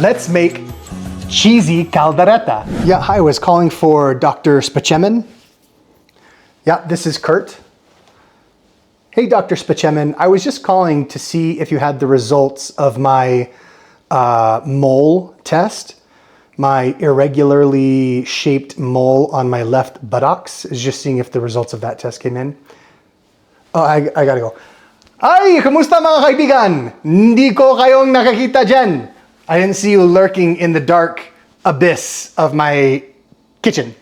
let's make cheesy caldereta. Yeah, hi, I was calling for Dr. Spachemin. Yeah, this is Kurt. Hey, Dr. Spachemin, I was just calling to see if you had the results of my mole test. My irregularly shaped mole on my left buttocks. Is just seeing if the results of that test came in. Oh, I gotta go. Ay, kamusta mga kaibigan? Hindi ko kayong nakakita dyan. I didn't see you lurking in the dark abyss of my kitchen.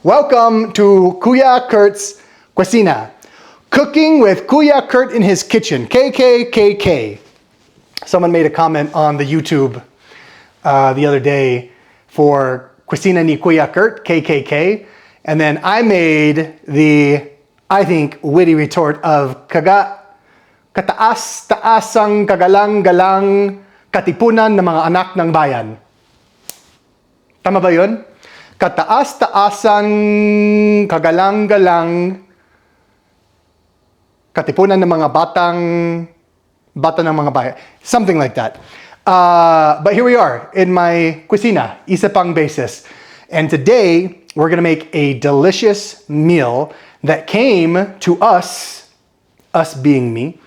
Welcome to Kuya Kurt's Cuisina. Cooking with Kuya Kurt in his kitchen. KKKK. Someone made a comment on the YouTube the other day for Cuisina ni Kuya Kurt, KKK. And then I made the, I think, witty retort of kataas-taasang kagalang-galang katipunan ng mga anak ng bayan. Tama ba yun? Kataas-taasang kagalang-galang katipunan ng mga bata ng mga bayan. Something like that. But here we are in my cuisina, isa pang basis. And today, we're gonna make a delicious meal that came to us being me,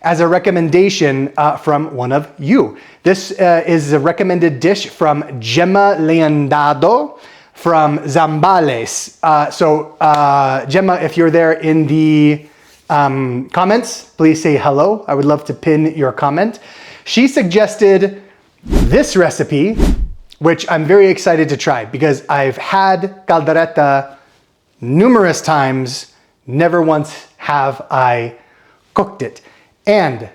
as a recommendation from one of you. This is a recommended dish from Gemma Leandado from Zambales. Gemma, if you're there in the comments, please say hello. I would love to pin your comment. She suggested this recipe, which I'm very excited to try because I've had caldereta numerous times, never once have I cooked it. And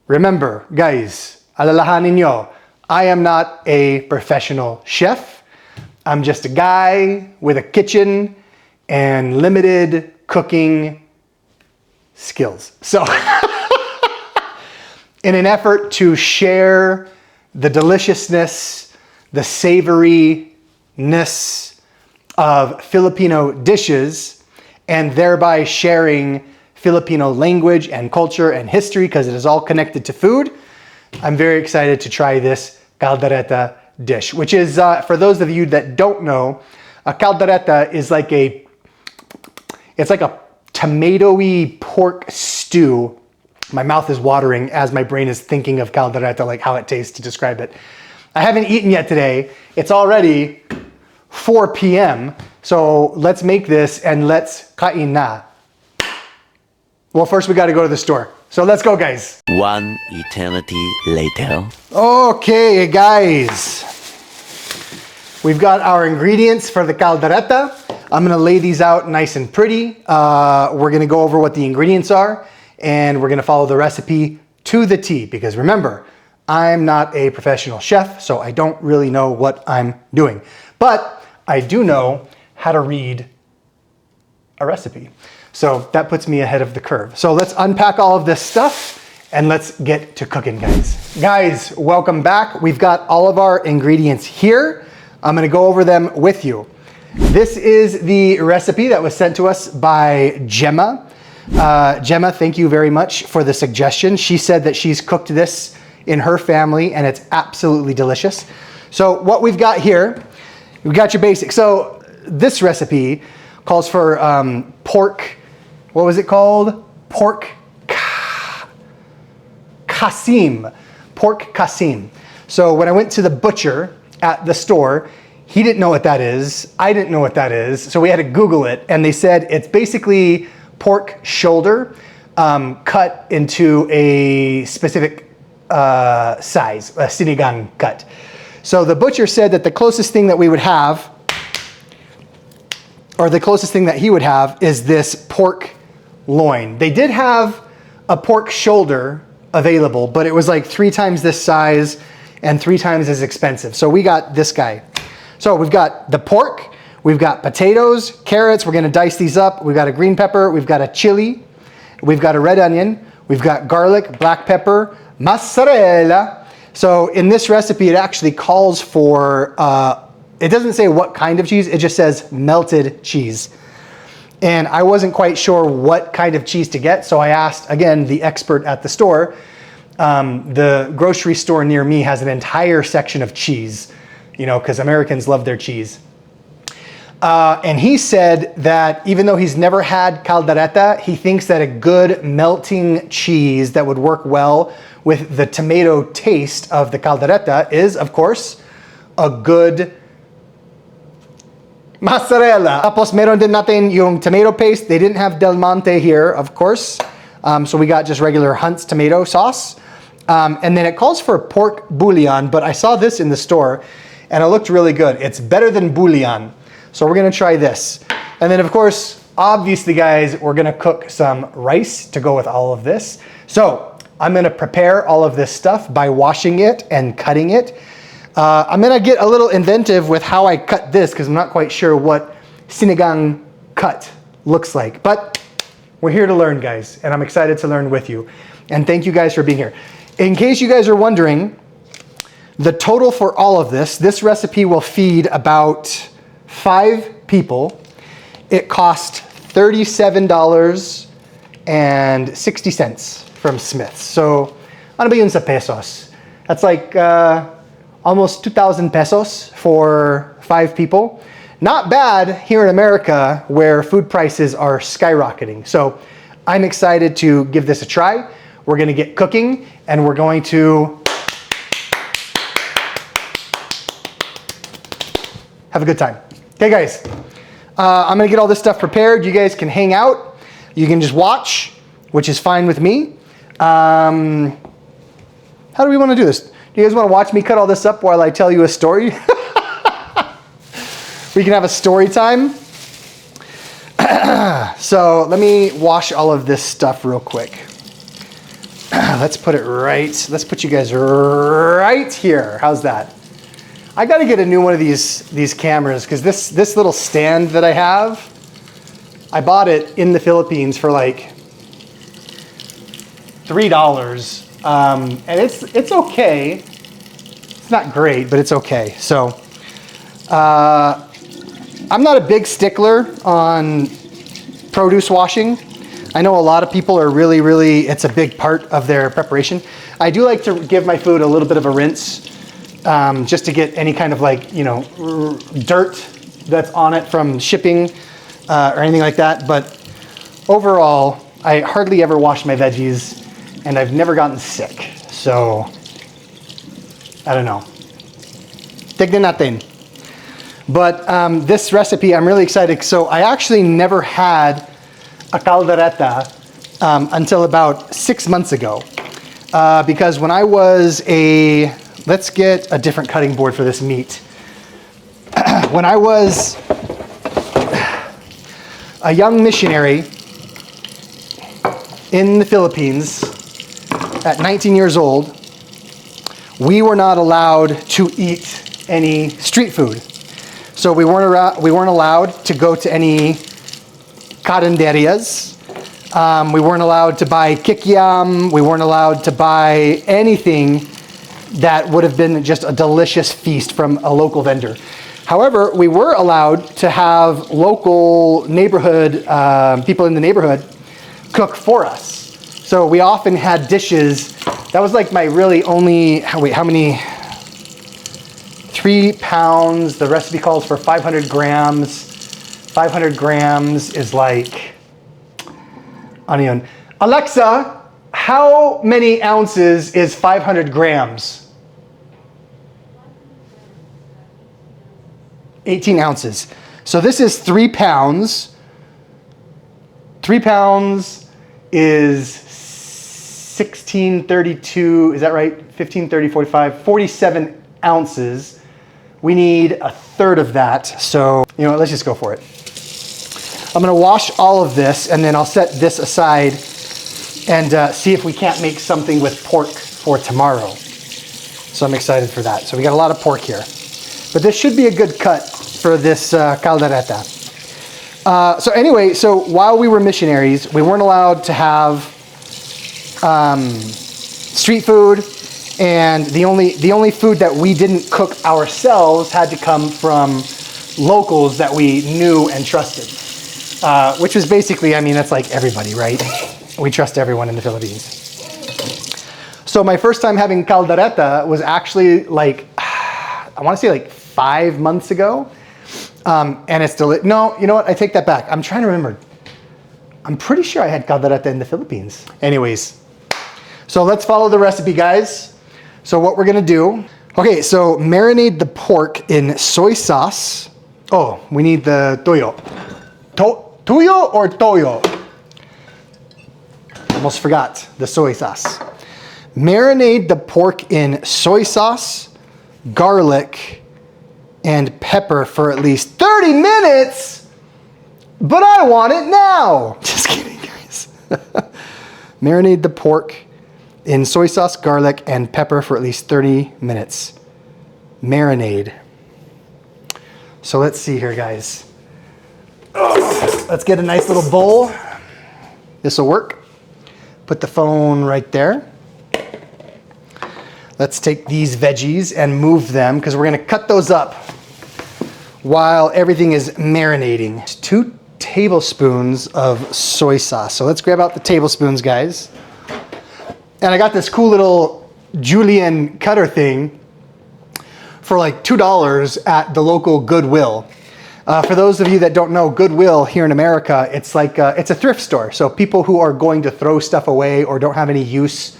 remember, guys, alalahanin nyo, I am not a professional chef. I'm just a guy with a kitchen and limited cooking skills. So in an effort to share the deliciousness, the savoriness of Filipino dishes, and thereby sharing Filipino language and culture and history, because it is all connected to food, I'm very excited to try this caldereta dish, which is, for those of you that don't know, a caldereta is like it's like a tomatoey pork stew. My mouth is watering as my brain is thinking of caldereta, like how it tastes to describe it. I haven't eaten yet today. It's already 4 p.m. So let's make this and let's kain na. Well, first we got to go to the store. So let's go, guys. One eternity later. Okay, guys. We've got our ingredients for the caldereta. I'm gonna lay these out nice and pretty. We're gonna go over what the ingredients are, and we're gonna follow the recipe to the T, because remember, I'm not a professional chef, so I don't really know what I'm doing. But I do know how to read a recipe. So that puts me ahead of the curve. So let's unpack all of this stuff and let's get to cooking, guys. Guys, welcome back. We've got all of our ingredients here. I'm gonna go over them with you. This is the recipe that was sent to us by Gemma. Gemma, thank you very much for the suggestion. She said that she's cooked this in her family and it's absolutely delicious. So what we've got here, we got your basics. So this recipe calls for pork, what was it called? Pork kasim. Pork kasim. So when I went to the butcher at the store, he didn't know what that is. I didn't know what that is. So we had to Google it, and they said it's basically pork shoulder cut into a specific size, a sinigang cut. So the butcher said that the closest thing that we would have, or the closest thing that he would have, is this pork loin. They did have a pork shoulder available, but it was like 3 times this size and 3 times as expensive. So we got this guy. So we've got the pork, we've got potatoes, carrots, we're gonna dice these up, we've got a green pepper, we've got a chili, we've got a red onion, we've got garlic, black pepper, mozzarella. So in this recipe, it actually calls for, it doesn't say what kind of cheese, it just says melted cheese. And I wasn't quite sure what kind of cheese to get, so I asked, again, the expert at the store, The grocery store near me has an entire section of cheese, you know, because Americans love their cheese. And he said that even though he's never had caldereta, he thinks that a good melting cheese that would work well with the tomato taste of the caldereta is, of course, a good mozzarella. Tapos meron din natin yung tomato paste. They didn't have Del Monte here, of course. So we got just regular Hunt's tomato sauce. And then it calls for pork bouillon, but I saw this in the store and it looked really good. It's better than bouillon. So we're gonna try this. And then of course, obviously guys, we're gonna cook some rice to go with all of this. So I'm gonna prepare all of this stuff by washing it and cutting it. I'm gonna get a little inventive with how I cut this because I'm not quite sure what sinigang cut looks like. But we're here to learn, guys, and I'm excited to learn with you. And thank you guys for being here. In case you guys are wondering, the total for all of this recipe will feed about 5 people. It cost $37.60 from Smith's. So, ano ba yun sa pesos? That's like almost 2,000 pesos for 5 people. Not bad here in America where food prices are skyrocketing. So I'm excited to give this a try. We're gonna get cooking and we're going to have a good time. Okay guys, I'm gonna get all this stuff prepared. You guys can hang out. You can just watch, which is fine with me. How do we wanna do this? Do you guys wanna watch me cut all this up while I tell you a story? We can have a story time. So let me wash all of this stuff real quick. Let's put it right. Let's put you guys right here. How's that? I got to get a new one of these cameras because this little stand that I have, I bought it in the Philippines for like $3, and it's okay. It's not great, but it's okay. So I'm not a big stickler on produce washing. I know a lot of people are really, it's a big part of their preparation. I do like to give my food a little bit of a rinse, just to get any kind of like, you know, dirt that's on it from shipping or anything like that. But overall, I hardly ever wash my veggies and I've never gotten sick. So, I don't know. Tignan natin. But this recipe, I'm really excited. So I actually never had a caldereta until about 6 months ago. Because when I was let's get a different cutting board for this meat. When I was a young missionary in the Philippines at 19 years old, we were not allowed to eat any street food. So we weren't allowed to go to any carinderias. We weren't allowed to buy kikiam. We weren't allowed to buy anything that would have been just a delicious feast from a local vendor. However, we were allowed to have local neighborhood people in the neighborhood cook for us. So we often had dishes. That was like my really only, wait, how many? 3 pounds. The recipe calls for 500 grams. 500 grams is like, ano yun? Alexa, how many ounces is 500 grams? 18 ounces. So this is 3 pounds. 3 pounds is 1632, is that right? 15, 30, 45, 47 ounces. We need a third of that. So, you know what, let's just go for it. I'm gonna wash all of this and then I'll set this aside and see if we can't make something with pork for tomorrow. So I'm excited for that. So we got a lot of pork here. But this should be a good cut for this caldereta. So anyway, so while we were missionaries, we weren't allowed to have street food, and the only food that we didn't cook ourselves had to come from locals that we knew and trusted. Which was basically, I mean, that's like everybody, right? We trust everyone in the Philippines. So So my first time having caldereta was actually like, I want to say like 5 months ago. And it's still, no, you know what? I take that back. I'm trying to remember. I'm pretty sure I had caldereta in the Philippines. Anyways, so let's follow the recipe, guys. So what we're gonna do, okay, so marinate the pork in soy sauce. Oh, we need the toyo. Tuyo or toyo? Almost forgot the soy sauce. Marinate the pork in soy sauce, garlic, and pepper for at least 30 minutes, but I want it now. Just kidding, guys. Marinate the pork in soy sauce, garlic, and pepper for at least 30 minutes. Marinade. So let's see here, guys. Let's get a nice little bowl. This will work. Put the phone right there. Let's take these veggies and move them because we're gonna cut those up while everything is marinating. 2 tablespoons of soy sauce. So let's grab out the tablespoons, guys. And I got this cool little julienne cutter thing for like $2 at the local Goodwill. For those of you that don't know, Goodwill here in America, it's like it's a thrift store. So people who are going to throw stuff away or don't have any use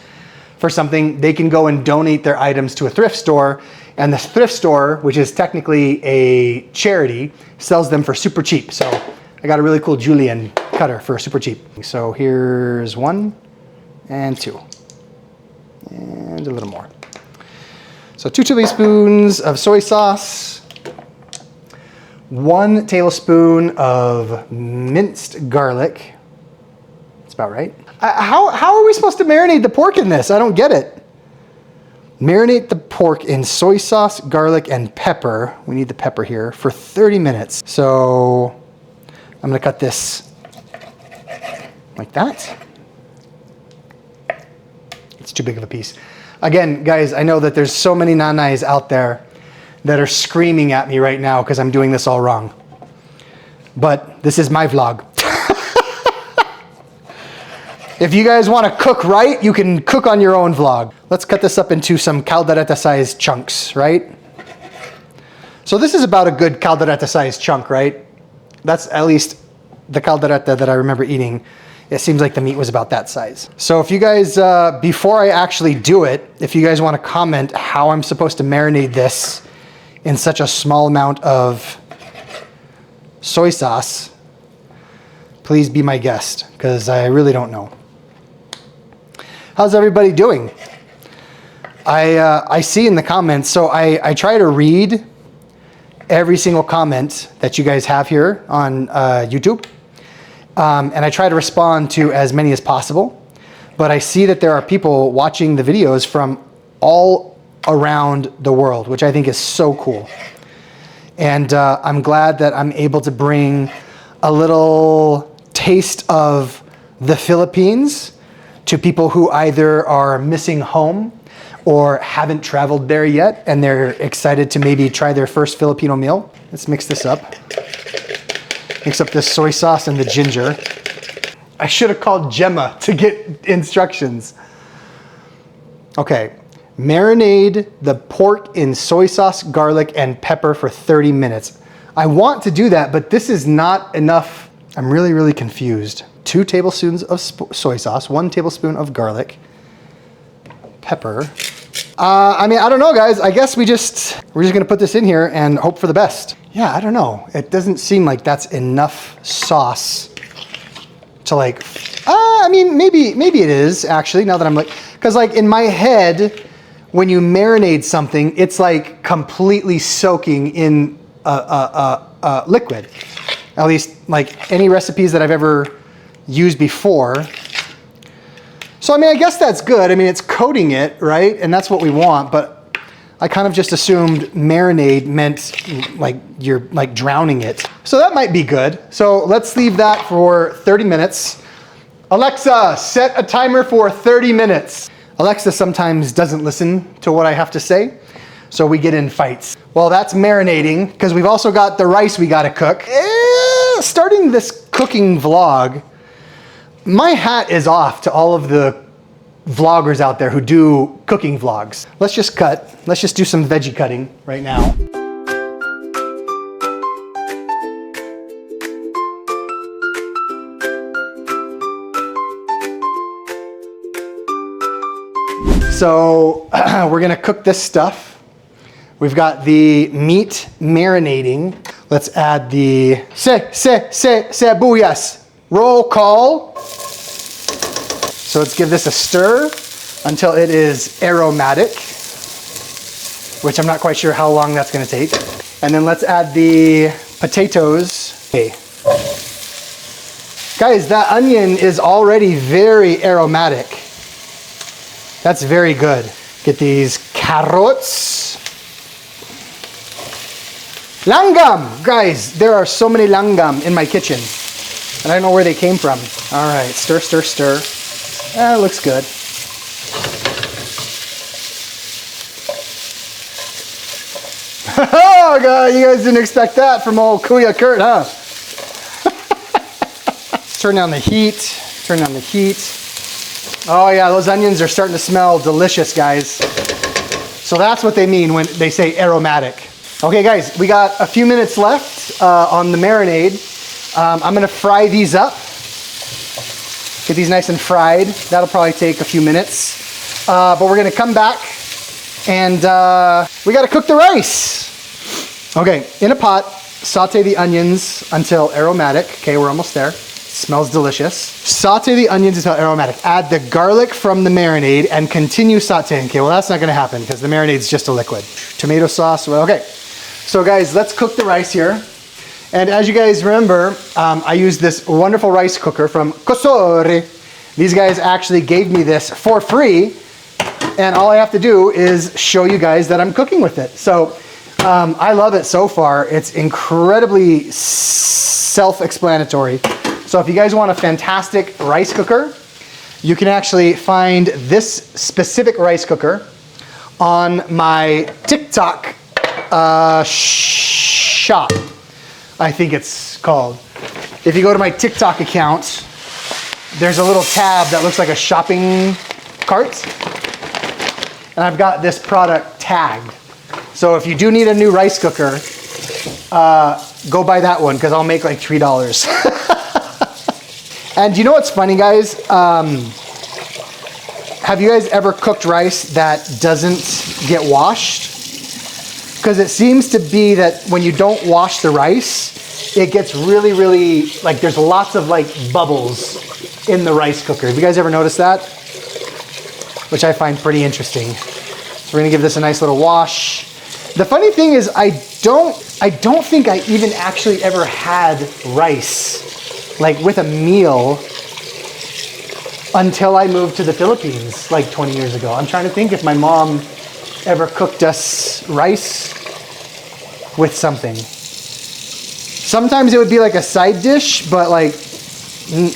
for something, they can go and donate their items to a thrift store. And the thrift store, which is technically a charity, sells them for super cheap. So I got a really cool julienne cutter for super cheap. So here's 1 and 2 and a little more. So 2 tablespoons of soy sauce, 1 tablespoon of minced garlic. That's about right. How are we supposed to marinate the pork in this? I don't get it. Marinate the pork in soy sauce, garlic, and pepper. We need the pepper here for 30 minutes. So I'm gonna cut this like that. It's too big of a piece. Again, guys, I know that there's so many nanais out there that are screaming at me right now because I'm doing this all wrong. But this is my vlog. If you guys want to cook right, you can cook on your own vlog. Let's cut this up into some caldereta-sized chunks, right? So this is about a good caldereta-sized chunk, right? That's at least the caldereta that I remember eating. It seems like the meat was about that size. So if you guys, before I actually do it, if you guys want to comment how I'm supposed to marinate this in such a small amount of soy sauce, please be my guest, because I really don't know. How's everybody doing? I see in the comments, so I try to read every single comment that you guys have here on YouTube. And I try to respond to as many as possible. But I see that there are people watching the videos from all around the world, which I think is so cool. And I'm glad that I'm able to bring a little taste of the Philippines to people who either are missing home or haven't traveled there yet and they're excited to maybe try their first Filipino meal. Let's mix this up. Mix up this soy sauce and the ginger. I should have called Gemma to get instructions. Okay, marinate the pork in soy sauce, garlic, and pepper for 30 minutes. I want to do that, but this is not enough. I'm really, really confused. 2 tablespoons of soy sauce, 1 tablespoon of garlic, pepper. I mean, I don't know, guys. I guess we're just gonna put this in here and hope for the best. Yeah, I don't know. It doesn't seem like that's enough sauce to like, I mean, maybe it is actually, now that I'm like, because like in my head, when you marinate something, it's like completely soaking in liquid. At least like any recipes that I've ever used before. So, I mean, I guess that's good. I mean, it's coating it, right? And that's what we want, but I kind of just assumed marinade meant like you're like drowning it. So that might be good. So let's leave that for 30 minutes. Alexa, set a timer for 30 minutes. Alexa sometimes doesn't listen to what I have to say, so we get in fights. Well, that's marinating, because we've also got the rice we gotta cook. Starting this cooking vlog, my hat is off to all of the vloggers out there who do cooking vlogs. Let's just cut. Let's just do some veggie cutting right now. So we're gonna cook this stuff. We've got the meat marinating. Let's add the cebullas. Roll call. So let's give this a stir until it is aromatic, which I'm not quite sure how long that's gonna take. And then let's add the potatoes. Okay. Guys, that onion is already very aromatic. That's very good. Get these carrots. Langgam! Guys, there are so many langgam in my kitchen. And I don't know where they came from. All right, stir, stir, stir. That looks good. Oh, God, you guys didn't expect that from old Kuya Kurt, huh? Turn down the heat. Turn down the heat. Oh yeah, those onions are starting to smell delicious, guys. So that's what they mean when they say aromatic. Okay guys, we got a few minutes left on the marinade. I'm gonna fry these up. Get these nice and fried. That'll probably take a few minutes. But we're gonna come back and we gotta cook the rice. Okay, in a pot, saute the onions until aromatic. Okay, we're almost there. Smells delicious. Saute the onions until aromatic. Add the garlic from the marinade and continue sauteing. Okay, well that's not gonna happen because the marinade's just a liquid. Tomato sauce, well, okay. So guys, let's cook the rice here. And as you guys remember, I used this wonderful rice cooker from Kosori. These guys actually gave me this for free. And all I have to do is show you guys that I'm cooking with it. So I love it so far. It's incredibly self-explanatory. So if you guys want a fantastic rice cooker, you can actually find this specific rice cooker on my TikTok shop, I think it's called. If you go to my TikTok account, there's a little tab that looks like a shopping cart. And I've got this product tagged. So if you do need a new rice cooker, go buy that one because I'll make like $3. And you know what's funny, guys? Have you guys ever cooked rice that doesn't get washed? Because it seems to be that when you don't wash the rice, it gets really, really, like there's lots of like bubbles in the rice cooker. Have you guys ever noticed that? Which I find pretty interesting. So we're gonna give this a nice little wash. The funny thing is I don't think I even actually ever had rice like with a meal until I moved to the Philippines like 20 years ago. I'm trying to think if my mom ever cooked us rice with something. Sometimes it would be like a side dish, but like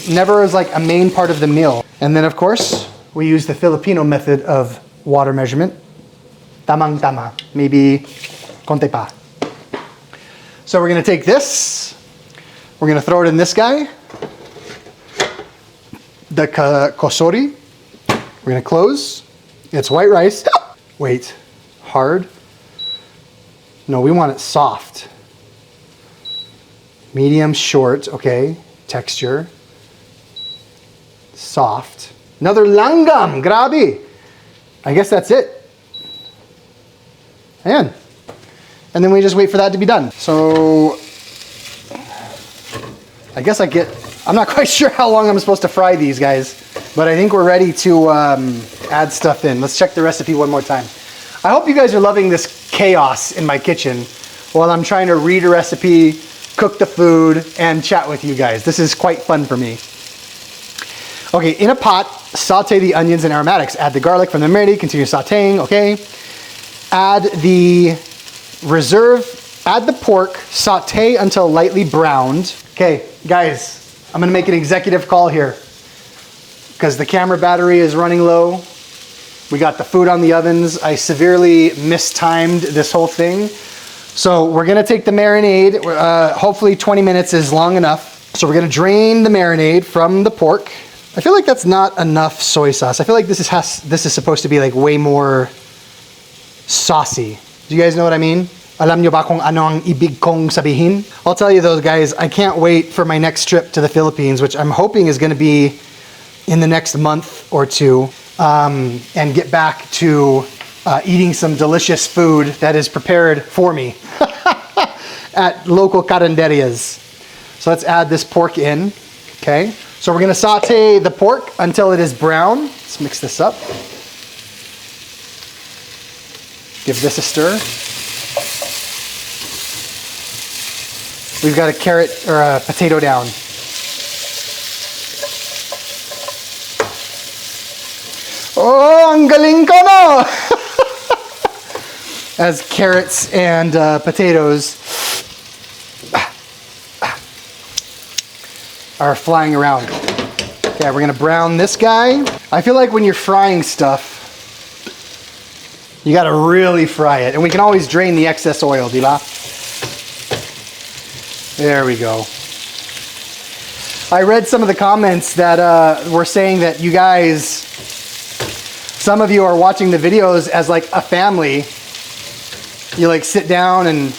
never as like a main part of the meal. And then of course, we use the Filipino method of water measurement. Tamang tama, maybe konti pa. So we're gonna take this, we're gonna throw it in this guy, the kosori. We're gonna close. It's white rice. Wait, hard? No, we want it soft. Medium, short, okay. Texture. Soft. Another langgam, grabe. I guess that's it. And then we just wait for that to be done. So, I guess I'm not quite sure how long I'm supposed to fry these guys, but I think we're ready to add stuff in. Let's check the recipe one more time. I hope you guys are loving this chaos in my kitchen while I'm trying to read a recipe, cook the food, and chat with you guys. This is quite fun for me. Okay, in a pot, saute the onions and aromatics. Add the garlic from the marinade, continue sauteing, okay? Add the pork, saute until lightly browned. Okay, guys, I'm gonna make an executive call here because the camera battery is running low. We got the food on the ovens. I severely mistimed this whole thing. So we're gonna take the marinade, hopefully 20 minutes is long enough. So we're gonna drain the marinade from the pork. I feel like that's not enough soy sauce. I feel like this is supposed to be like way more saucy. Do you guys know what I mean? Alam nyo ba kung ano ang ibig kong sabihin? I'll tell you those guys, I can't wait for my next trip to the Philippines, which I'm hoping is going to be in the next month or two, and get back to eating some delicious food that is prepared for me at local carinderias. So let's add this pork in, okay? So we're gonna saute the pork until it is brown. Let's mix this up. Give this a stir. We've got a carrot or a potato down. Oh, ang galing ko no! As carrots and potatoes are flying around. Okay, we're gonna brown this guy. I feel like when you're frying stuff, you gotta really fry it. And we can always drain the excess oil, di ba? There we go. I read some of the comments that were saying that you guys, some of you are watching the videos as like a family. You like sit down and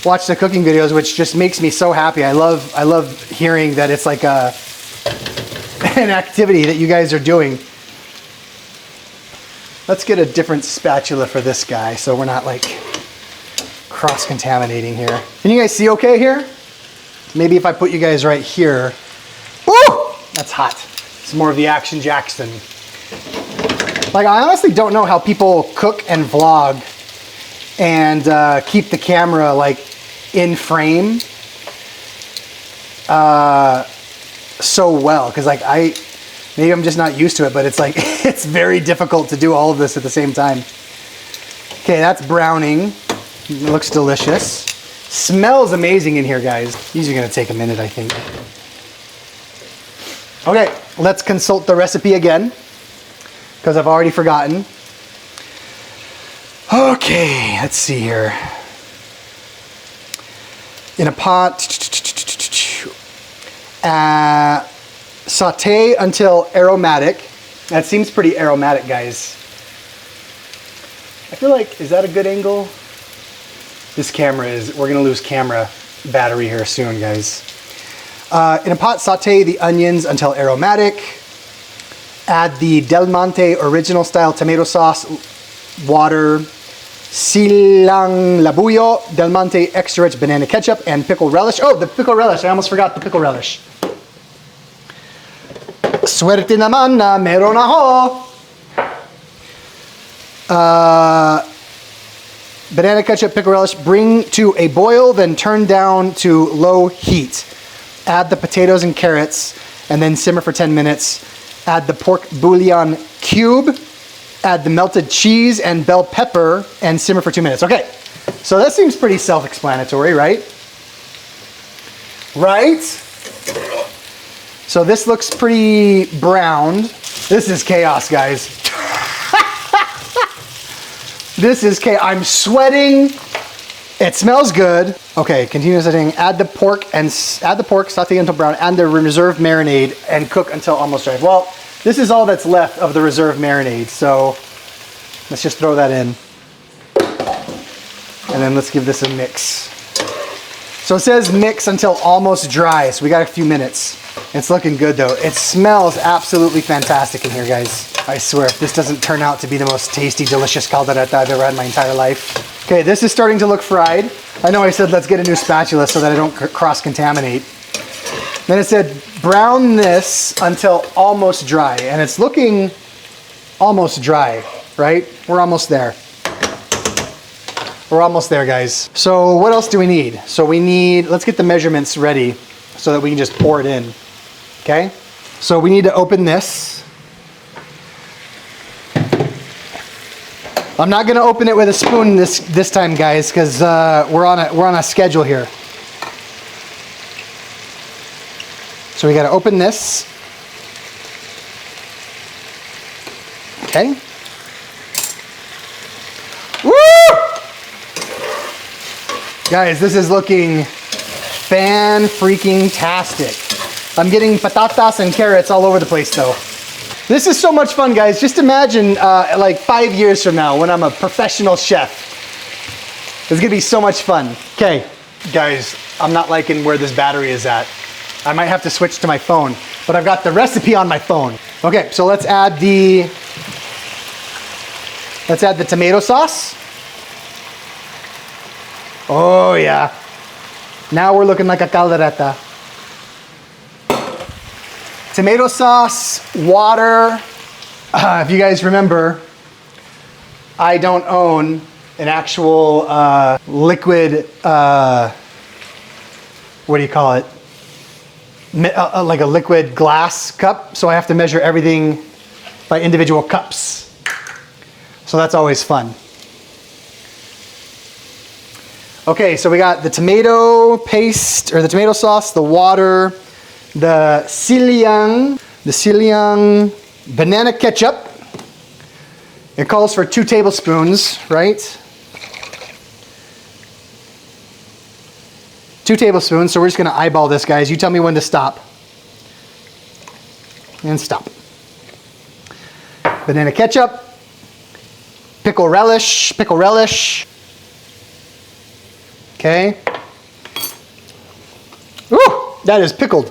watch the cooking videos, which just makes me so happy. I love hearing that it's like an activity that you guys are doing. Let's get a different spatula for this guy so we're not like cross-contaminating here. Can you guys see okay here? Maybe if I put you guys right here. Woo! That's hot. It's more of the Action Jackson. Like, I honestly don't know how people cook and vlog and keep the camera like in frame so well, because like maybe I'm just not used to it, but it's like it's very difficult to do all of this at the same time. Okay, that's browning. It looks delicious. Smells amazing in here, guys. These are gonna take a minute, I think. Okay, let's consult the recipe again, because I've already forgotten. Okay, let's see here. In a pot, saute until aromatic. That seems pretty aromatic, guys. I feel like, is that a good angle? This camera is, we're gonna lose camera battery here soon, guys. In a pot, saute the onions until aromatic. Add the Del Monte original style tomato sauce, water, silang labuyo, Del Monte extra rich banana ketchup, and pickle relish. Oh, the pickle relish, I almost forgot the pickle relish. Swerte naman na meron ako. Banana ketchup, pickle relish, bring to a boil, then turn down to low heat. Add the potatoes and carrots, and then simmer for 10 minutes. Add the pork bouillon cube, add the melted cheese and bell pepper, and simmer for 2 minutes. Okay, so that seems pretty self-explanatory, right? Right? So this looks pretty browned. This is chaos, guys. This is chaos. I'm sweating. It smells good. Okay, continue setting. Add the pork, saute until brown, and the reserve marinade, and cook until almost dry. Well, this is all that's left of the reserve marinade, so let's just throw that in. And then let's give this a mix. So it says mix until almost dry, so we got a few minutes. It's looking good though. It smells absolutely fantastic in here, guys. I swear, if this doesn't turn out to be the most tasty, delicious caldereta I've ever had in my entire life. Okay, this is starting to look fried. I know I said let's get a new spatula so that I don't cross-contaminate. Then it said brown this until almost dry, and it's looking almost dry, right? We're almost there. We're almost there, guys. So what else do we need? So we need, let's get the measurements ready so that we can just pour it in, okay? So we need to open this. I'm not gonna open it with a spoon this time, guys, because we're on a schedule here. So we gotta open this. Okay. Woo! Guys, this is looking fan-freaking-tastic. I'm getting patatas and carrots all over the place though. This is so much fun, guys. Just imagine like 5 years from now when I'm a professional chef. It's gonna be so much fun. Okay, guys, I'm not liking where this battery is at. I might have to switch to my phone, but I've got the recipe on my phone. Okay, so let's add the tomato sauce. Oh yeah. Now we're looking like a caldereta. Tomato sauce, water. If you guys remember, I don't own an actual liquid, what do you call it? Like a liquid glass cup. So I have to measure everything by individual cups. So that's always fun. Okay, so we got the tomato paste, or the tomato sauce, the water, the siliang, banana ketchup. It calls for 2 tablespoons, right? 2 tablespoons, so we're just gonna eyeball this, guys. You tell me when to stop. And stop. Banana ketchup, pickle relish. Okay. Ooh, that is pickled.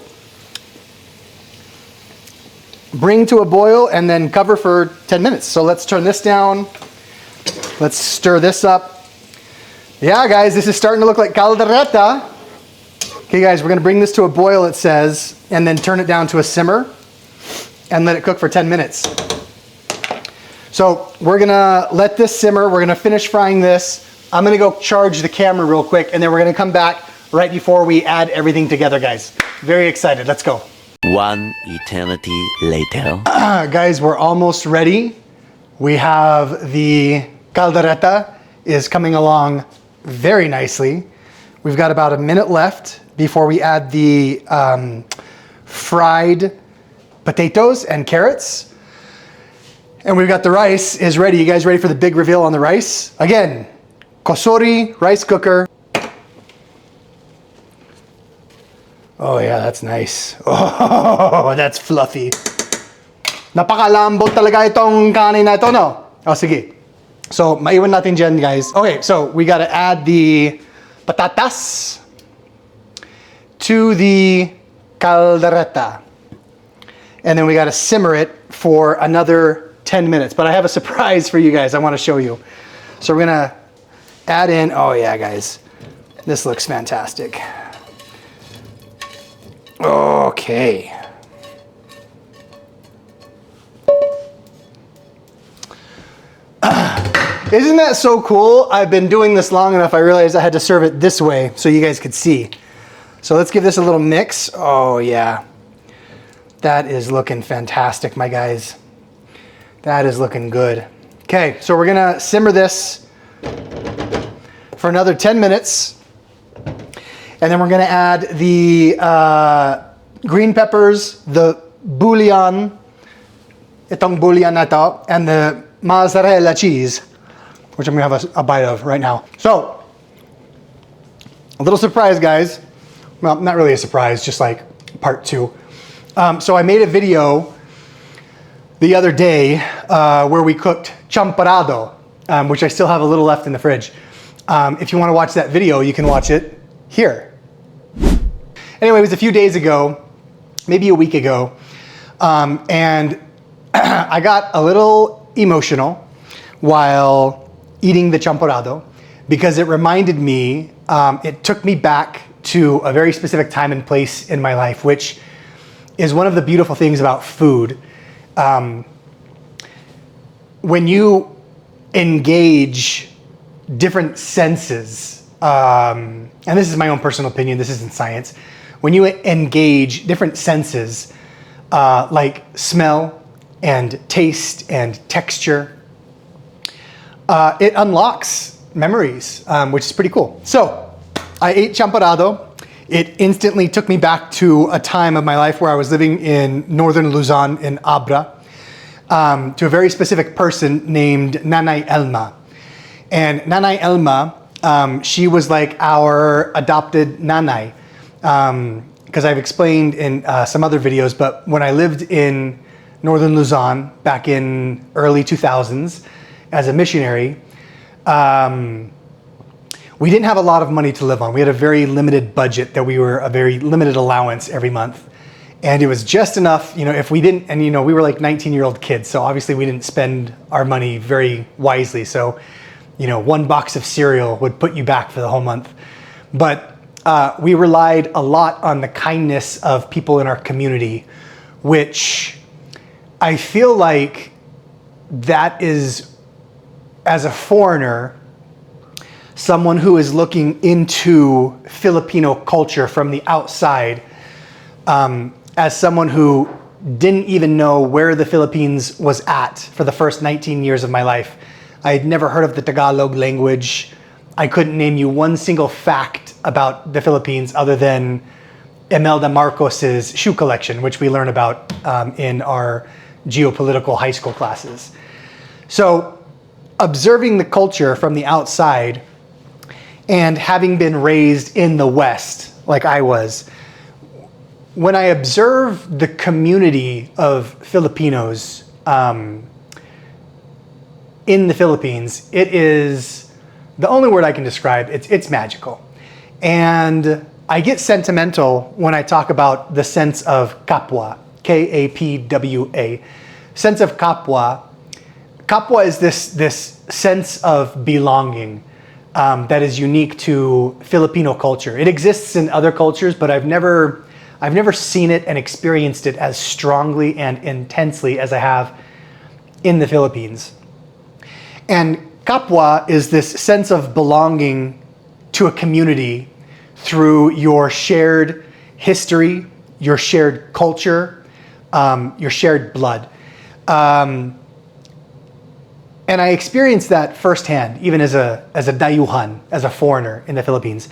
Bring to a boil and then cover for 10 minutes. So let's turn this down. Let's stir this up. Yeah, guys, this is starting to look like caldereta. Okay, guys, we're gonna bring this to a boil, it says, and then turn it down to a simmer and let it cook for 10 minutes. So we're gonna let this simmer. We're gonna finish frying this. I'm gonna go charge the camera real quick, and then we're gonna come back right before we add everything together, guys. Very excited, let's go. 1 eternity later. Guys, we're almost ready. We have the caldereta is coming along very nicely. We've got about a minute left before we add the fried potatoes and carrots. And we've got the rice is ready. You guys ready for the big reveal on the rice? Again, kosori rice cooker. Oh yeah, that's nice. Oh, that's fluffy. Napakalambot talaga itong kanin na ito, no? Oh, sige. So, maiwan natin dyan, guys. Okay, so we gotta add the patatas to the caldereta. And then we gotta simmer it for another 10 minutes. But I have a surprise for you guys I wanna show you. So we're gonna add in, oh yeah, guys. This looks fantastic. Okay. Isn't that so cool? I've been doing this long enough, I realized I had to serve it this way so you guys could see. So let's give this a little mix. Oh yeah. That is looking fantastic, my guys. That is looking good. Okay, so we're gonna simmer this for another 10 minutes. And then we're gonna add the green peppers, the bouillon, itong bouillon na to, and the mozzarella cheese, which I'm gonna have a bite of right now. So, a little surprise, guys. Well, not really a surprise, just like part 2. So I made a video the other day where we cooked champorado, which I still have a little left in the fridge. If you wanna watch that video, you can watch it here. Anyway, it was a few days ago, maybe a week ago, and I got a little emotional while eating the champorado because it reminded me, it took me back to a very specific time and place in my life, which is one of the beautiful things about food. When you engage different senses, and this is my own personal opinion, this isn't science. When you engage different senses, like smell and taste and texture, it unlocks memories, which is pretty cool. So I ate champorado. It instantly took me back to a time of my life where I was living in northern Luzon in Abra, to a very specific person named Nanay Elma. And Nanay Elma, she was like our adopted nanay. because I've explained in some other videos, but when I lived in northern Luzon back in early 2000s as a missionary, we didn't have a lot of money to live on. We had a very limited budget, that we were a very limited allowance every month. And it was just enough, if we didn't, and we were like 19-year-old kids, so obviously we didn't spend our money very wisely. So, one box of cereal would put you back for the whole month. But we relied a lot on the kindness of people in our community, which I feel like that is, as a foreigner, someone who is looking into Filipino culture from the outside, as someone who didn't even know where the Philippines was at for the first 19 years of my life. I had never heard of the Tagalog language. I couldn't name you one single fact about the Philippines other than Imelda Marcos's shoe collection, which we learn about in our geopolitical high school classes. So observing the culture from the outside, and having been raised in the West, like I was, when I observe the community of Filipinos in the Philippines, it is the only word I can describe. It's magical. And I get sentimental when I talk about the sense of kapwa, K-A-P-W-A. Sense of kapwa. Kapwa is this sense of belonging. That is unique to Filipino culture. It exists in other cultures, but I've never seen it and experienced it as strongly and intensely as I have in the Philippines. And kapwa is this sense of belonging to a community through your shared history, your shared culture, your shared blood. And I experienced that firsthand, even as a dayuhan, as a foreigner in the Philippines.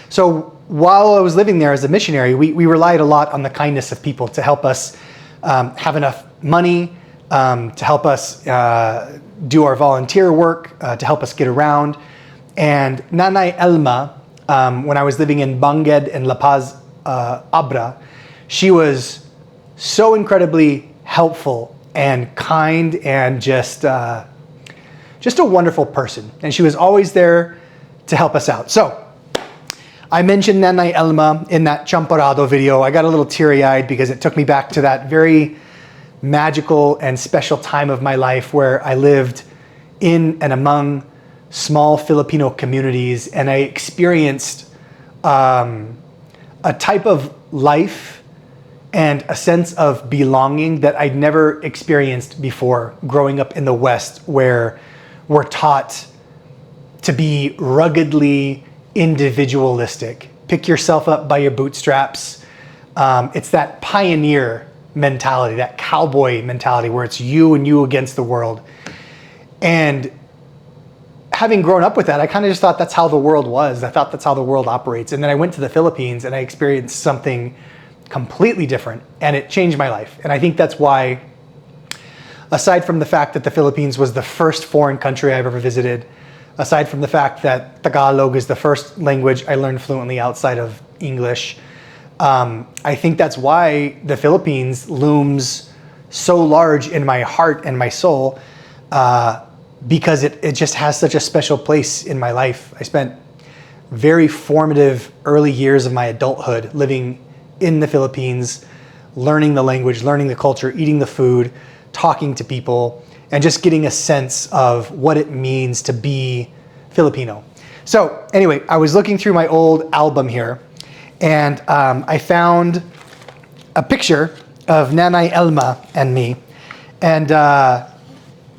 So while I was living there as a missionary, we relied a lot on the kindness of people to help us have enough money, to help us do our volunteer work, to help us get around. And Nanay Elma, when I was living in Banged and La Paz, Abra, she was so incredibly helpful and kind and just a wonderful person. And she was always there to help us out. So I mentioned Nanay Elma in that Champorado video. I got a little teary-eyed because it took me back to that very magical and special time of my life where I lived in and among small Filipino communities, and I experienced a type of life and a sense of belonging that I'd never experienced before growing up in the West, where we're taught to be ruggedly individualistic. Pick yourself up by your bootstraps. It's that pioneer mentality, that cowboy mentality where it's you and you against the world. And having grown up with that, I kind of just thought that's how the world was. I thought that's how the world operates. And then I went to the Philippines and I experienced something completely different, and it changed my life. And I think that's why, aside from the fact that the Philippines was the first foreign country I've ever visited, aside from the fact that Tagalog is the first language I learned fluently outside of English, I think that's why the Philippines looms so large in my heart and my soul, because it just has such a special place in my life. I spent very formative early years of my adulthood living in the Philippines, learning the language, learning the culture, eating the food, talking to people, and just getting a sense of what it means to be Filipino. So anyway, I was looking through my old album here, and I found a picture of Nanay Elma and me. And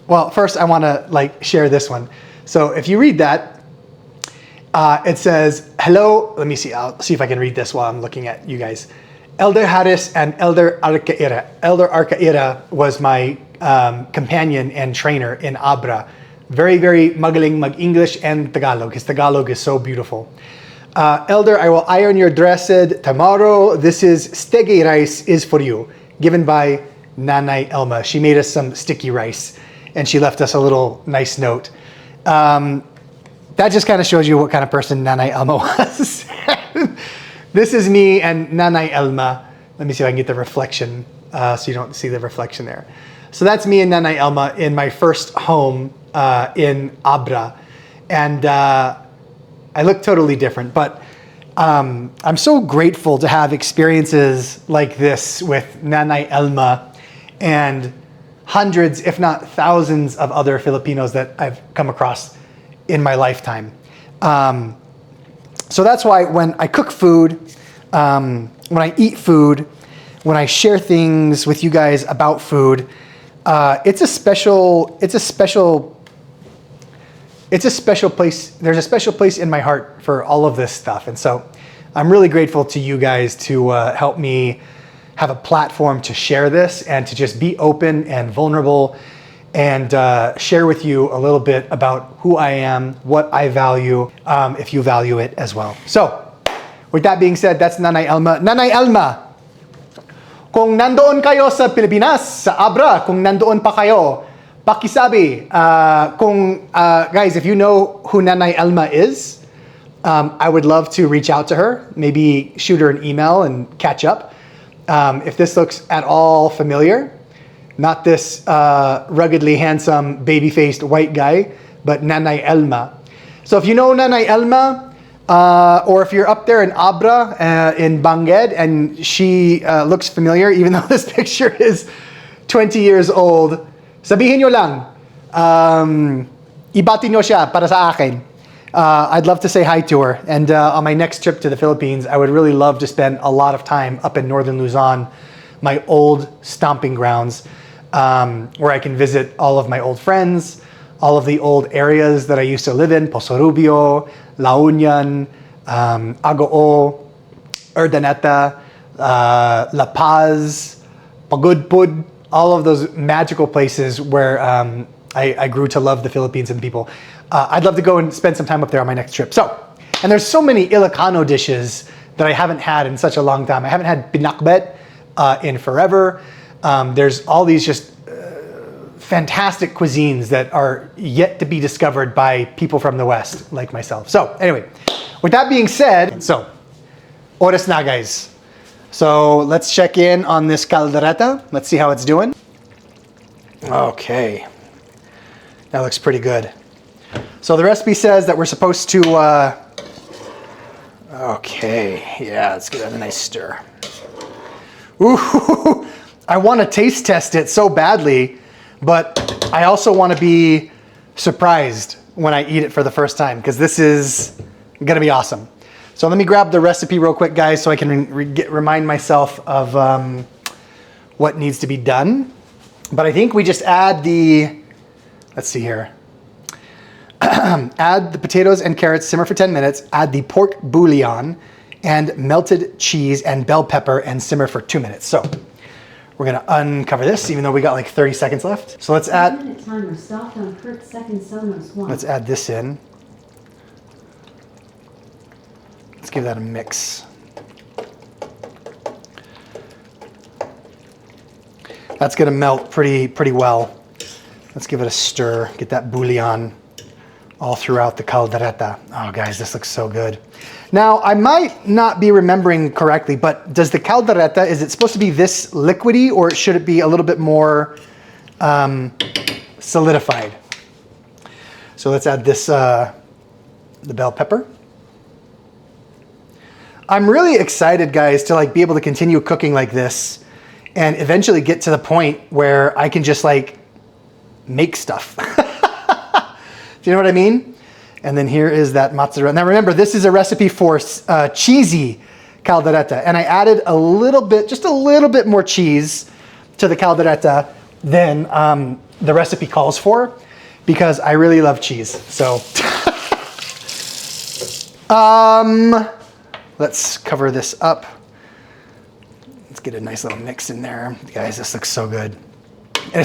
well, first I want to share this one. So if you read that, it says, hello, let me see, I'll see if I can read this while I'm looking at you guys. Elder Harris and Elder Arcaira. Elder Arcaira was my companion and trainer in Abra. Very, very magaling mag-English and Tagalog. His Tagalog is so beautiful. Elder, I will iron your dressed tomorrow. This is stegi rice is for you. Given by Nanay Elma. She made us some sticky rice, and she left us a little nice note. That just kind of shows you what kind of person Nanay Elma was. This is me and Nanay Elma. Let me see if I can get the reflection so you don't see the reflection there. So that's me and Nanay Elma in my first home in Abra. And I look totally different, but I'm so grateful to have experiences like this with Nanay Elma and hundreds, if not thousands, of other Filipinos that I've come across in my lifetime. So that's why when I cook food, when I eat food, when I share things with you guys about food, it's a special place. There's a special place in my heart for all of this stuff. And so I'm really grateful to you guys to help me have a platform to share this and to just be open and vulnerable and share with you a little bit about who I am, what I value, if you value it as well. So with that being said, that's Nanay Elma. Nanay Elma, kung nandoon kayo sa Pilipinas, sa Abra, kung nandoon pa kayo, pakisabi, guys, if you know who Nanay Elma is, I would love to reach out to her, maybe shoot her an email and catch up. If this looks at all familiar, not this ruggedly handsome, baby-faced white guy, but Nanay Elma. So if you know Nanay Elma, or if you're up there in Abra, in Banged, and she looks familiar, even though this picture is 20 years old, sabihin nyo lang, ibati nyo siya para sa akin. I'd love to say hi to her. And on my next trip to the Philippines, I would really love to spend a lot of time up in northern Luzon, my old stomping grounds, where I can visit all of my old friends, all of the old areas that I used to live in, Poso Rubio, La Union, Agoo, Urdaneta, La Paz, Pagudpud, all of those magical places where I grew to love the Philippines and people. I'd love to go and spend some time up there on my next trip. So, and there's so many Ilocano dishes that I haven't had in such a long time. I haven't had pinakbet in forever. There's all these just fantastic cuisines that are yet to be discovered by people from the West, like myself. So anyway, with that being said, so, oras na guys. So let's check in on this caldereta. Let's see how it's doing. Okay, that looks pretty good. So the recipe says that we're supposed to, okay, yeah, let's give that a nice stir. Ooh, I want to taste test it so badly, but I also want to be surprised when I eat it for the first time, because this is going to be awesome. So let me grab the recipe real quick, guys, so I can remind myself of what needs to be done. But I think we just add the, let's see here. Add the potatoes and carrots, simmer for 10 minutes, add the pork bouillon and melted cheese and bell pepper and simmer for 2 minutes. So we're gonna uncover this, even though we got like 30 seconds left. So let's add, let's add this in. Let's give that a mix. That's gonna melt pretty well. Let's give it a stir, get that bouillon all throughout the caldereta. Oh guys, this looks so good. Now, I might not be remembering correctly, but does the caldereta, is it supposed to be this liquidy, or should it be a little bit more solidified? So let's add this, the bell pepper. I'm really excited, guys, to like be able to continue cooking like this and eventually get to the point where I can just like make stuff. Do you know what I mean? And then here is that mozzarella. Now remember, this is a recipe for cheesy caldereta. And I added a little bit, just a little bit more cheese to the caldereta than the recipe calls for, because I really love cheese. So let's cover this up. Let's get a nice little mix in there. Guys, this looks so good. And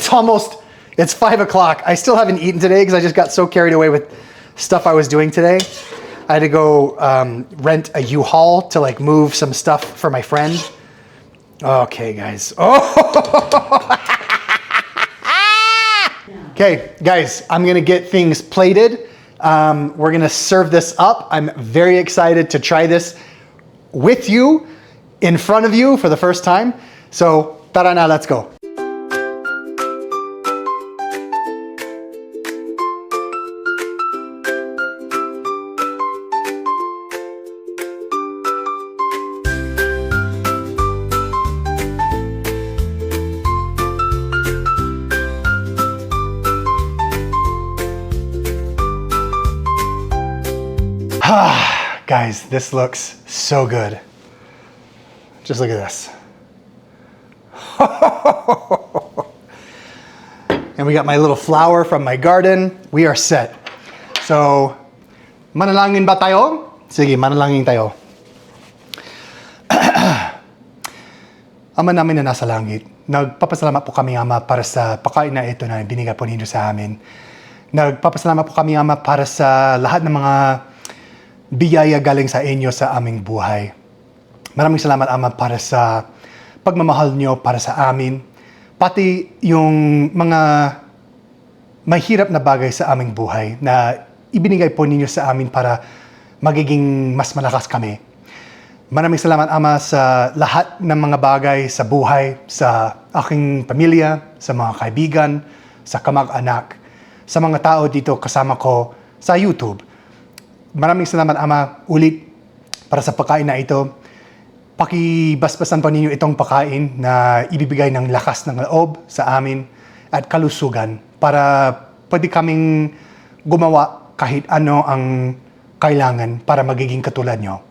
it's 5 o'clock. I still haven't eaten today because I just got so carried away with stuff I was doing today. I had to go rent a U-Haul to like move some stuff for my friend. Okay, guys. Oh! Okay, guys, I'm gonna get things plated. We're gonna serve this up. I'm very excited to try this with you, in front of you for the first time. So, tara na, let's go. Guys, this looks so good. Just look at this. And we got my little flower from my garden. We are set. So, manalangin ba tayo? Sige, manalangin tayo. Ama namin na nasa langit, nagpapasalamat po kami, Ama, para sa pagkain na ito na binigay po ninyo sa amin. Nagpapasalamat po kami, Ama, para sa lahat ng mga biyaya galing sa inyo sa aming buhay. Maraming salamat, Ama, para sa pagmamahal nyo para sa amin. Pati yung mga mahirap na bagay sa aming buhay na ibinigay po ninyo sa amin para magiging mas malakas kami. Maraming salamat, Ama, sa lahat ng mga bagay sa buhay, sa aking pamilya, sa mga kaibigan, sa kamag-anak, sa mga tao dito kasama ko sa YouTube. Maraming salamat, Ama, ulit para sa pagkain na ito. Pakibasbasan pa ninyo itong pagkain na ibibigay ng lakas ng loob sa amin at kalusugan para pwede kaming gumawa kahit ano ang kailangan para magiging katulad nyo.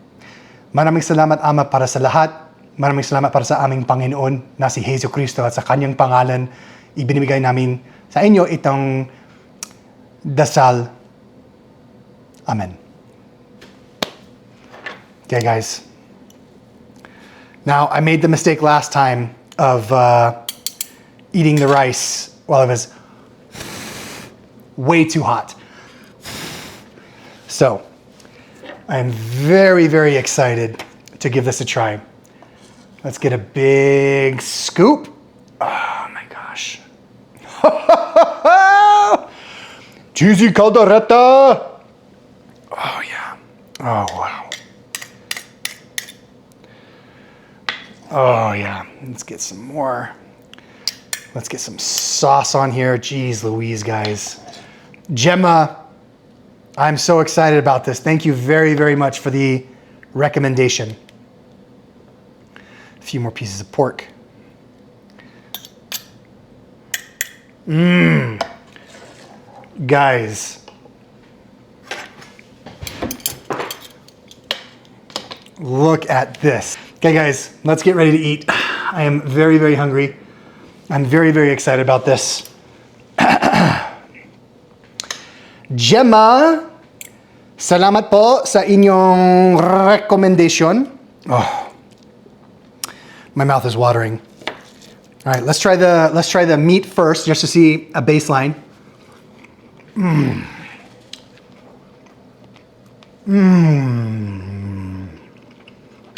Maraming salamat, Ama, para sa lahat. Maraming salamat para sa aming Panginoon na si Jesu Cristo at sa kanyang pangalan ibinibigay namin sa inyo itong dasal. Amen. Okay, guys. Now, I made the mistake last time of eating the rice while it was way too hot. So, I'm very, very excited to give this a try. Let's get a big scoop. Oh my gosh. Cheesy caldereta. Oh yeah. Oh wow. Oh yeah, let's get some more. Let's get some sauce on here. Jeez Louise, guys. Gemma, I'm so excited about this. Thank you very, very much for the recommendation. A few more pieces of pork. Guys. Look at this. Okay, guys, let's get ready to eat. I am very, very hungry. I'm very, very excited about this. Gemma, salamat po sa inyong recommendation. Oh, my mouth is watering. All right, let's try the meat first, just to see a baseline.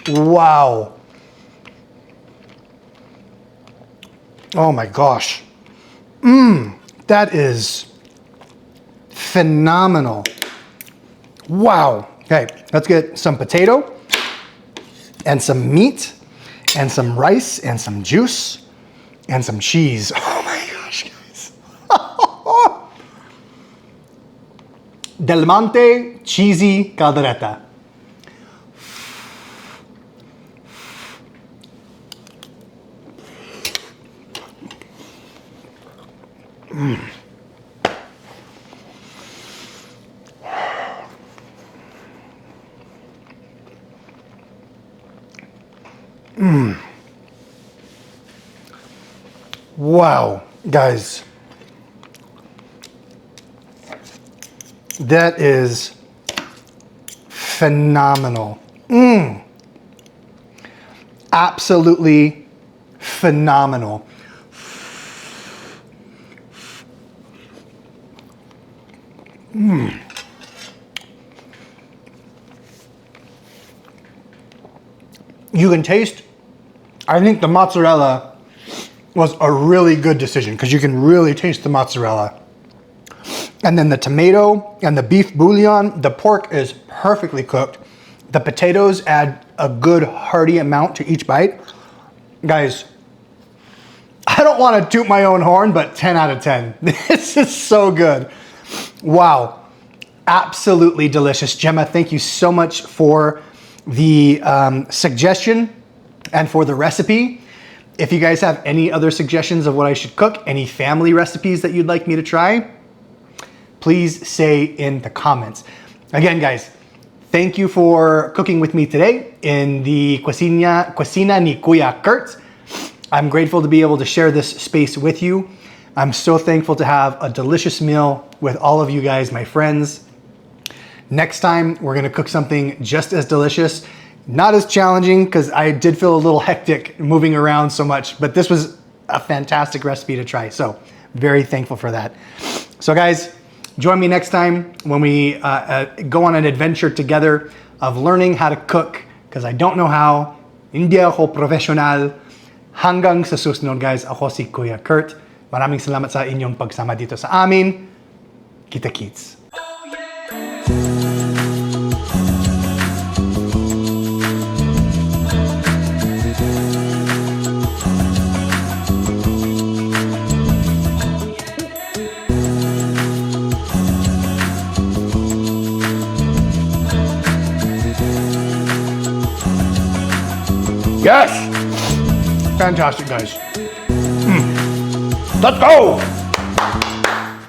Wow. Oh my gosh. That is phenomenal. Wow. Okay, let's get some potato and some meat and some rice and some juice and some cheese. Oh my gosh, guys. Del Monte cheesy caldereta. Wow, guys. That is phenomenal. Absolutely phenomenal. You can taste, I think the mozzarella was a really good decision because you can really taste the mozzarella. And then the tomato and the beef bouillon, the pork is perfectly cooked. The potatoes add a good hearty amount to each bite. Guys, I don't want to toot my own horn, but 10 out of 10. This is so good. Wow. Absolutely delicious. Gemma, thank you so much for the suggestion and for the recipe. If you guys have any other suggestions of what I should cook, any family recipes that you'd like me to try, please say in the comments. Again, guys, thank you for cooking with me today in the Cocina ni Kuya Kurt. I'm grateful to be able to share this space with you. I'm so thankful to have a delicious meal with all of you guys, my friends. Next time, we're gonna cook something just as delicious, not as challenging, because I did feel a little hectic moving around so much, but this was a fantastic recipe to try. So very thankful for that. So guys, join me next time when we go on an adventure together of learning how to cook, because I don't know how. Hindi ako professional. Hanggang sa susunod, guys, ako si Kuya Kurt. Maraming salamat sa inyong pagsama dito sa amin. Kita-kits. Yes! Fantastic, guys. Let's go!